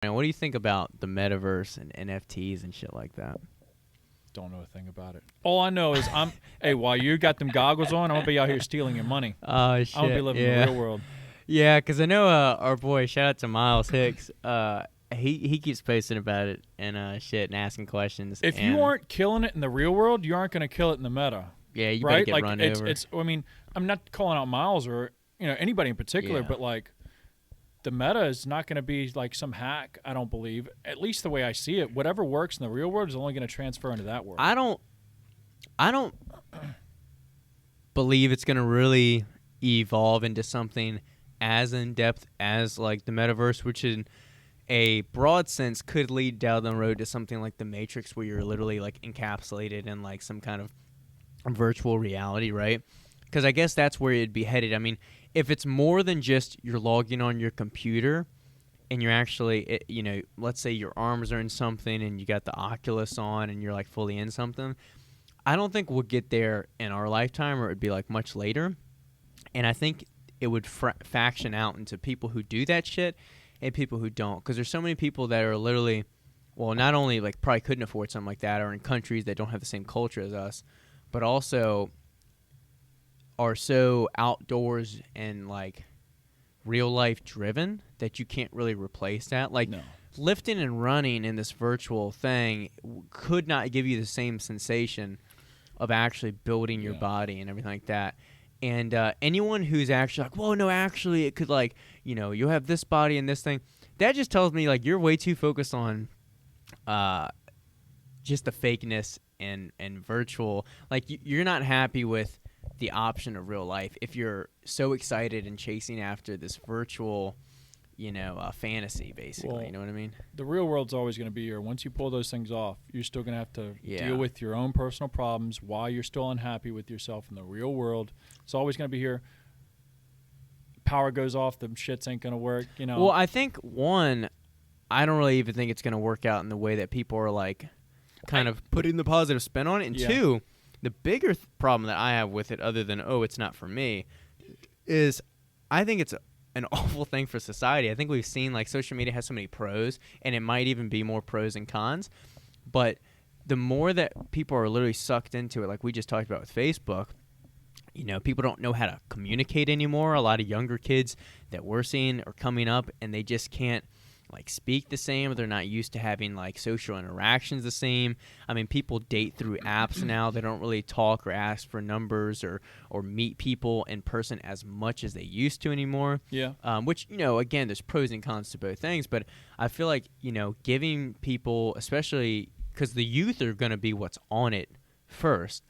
Man, what do you think about the metaverse and NFTs and shit like that? Don't know a thing about it. All I know is hey, while you got them goggles on, I'm going to be out here stealing your money. Oh, shit. I'm going to be living in the real world. Yeah, because I know our boy, shout out to Miles Hicks, he keeps posting about it and shit and asking questions. If you aren't killing it in the real world, you aren't going to kill it in the meta. Yeah, you right? better get run over. I mean, I'm not calling out Miles or anybody in particular, but like the meta is not going to be like some hack. I don't believe, at least the way I see it. Whatever works in the real world is only going to transfer into that world. I don't believe it's going to really evolve into something as in depth as like the metaverse, which in a broad sense could lead down the road to something like the Matrix, where you're literally like encapsulated in like some kind of virtual reality, right? Because I guess that's where it'd be headed. I mean, if it's more than just you're logging on your computer and you're actually, let's say your arms are in something and you got the Oculus on and you're like fully in something, I don't think we'll get there in our lifetime, or it'd be like much later. And I think it would faction out into people who do that shit and people who don't. Because there's so many people that are literally, well, not only like probably couldn't afford something like that, or in countries that don't have the same culture as us, but also are so outdoors and like real life driven that you can't really replace that. Like lifting and running in this virtual thing could not give you the same sensation of actually building your body and everything like that. And anyone who's actually like, well, no, actually it could like, you'll have this body and this thing. That just tells me like you're way too focused on just the fakeness and virtual. Like you're not happy with the option of real life if you're so excited and chasing after this virtual, fantasy, basically. Well, you know what I mean? The real world's always going to be here. Once you pull those things off, you're still going to have to deal with your own personal problems while you're still unhappy with yourself in the real world. It's always going to be here. Power goes off, the shits ain't going to work, Well, I think, one, I don't really even think it's going to work out in the way that people are, like, kind of putting the positive spin on it. And two, the bigger problem that I have with it, other than, it's not for me, is I think it's an awful thing for society. I think we've seen like social media has so many pros, and it might even be more pros than cons. But the more that people are literally sucked into it, like we just talked about with Facebook, people don't know how to communicate anymore. A lot of younger kids that we're seeing are coming up, and they just can't like speak the same. They're not used to having like social interactions the same. I mean, people date through apps now. They don't really talk or ask for numbers or meet people in person as much as they used to anymore. Yeah. Which, again, there's pros and cons to both things, but I feel like, giving people, especially because the youth are going to be what's on it first,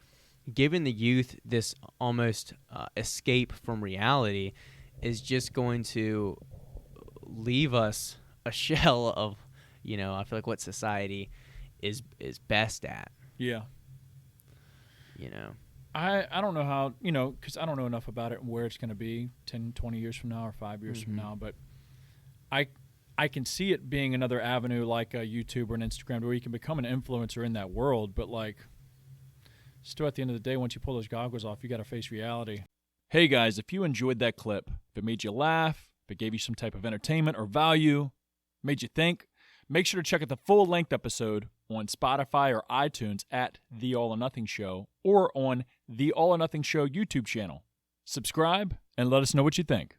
giving the youth this almost escape from reality is just going to leave us a shell of, I feel like what society is best at. Yeah. I don't know how, because I don't know enough about it and where it's going to be 10, 20 years from now or 5 years from now, but I can see it being another avenue like a YouTube or an Instagram where you can become an influencer in that world, but like still at the end of the day, once you pull those goggles off, you got to face reality. Hey guys, if you enjoyed that clip, if it made you laugh, if it gave you some type of entertainment or value, made you think, make sure to check out the full-length episode on Spotify or iTunes at The All or Nothing Show or on The All or Nothing Show YouTube channel. Subscribe and let us know what you think.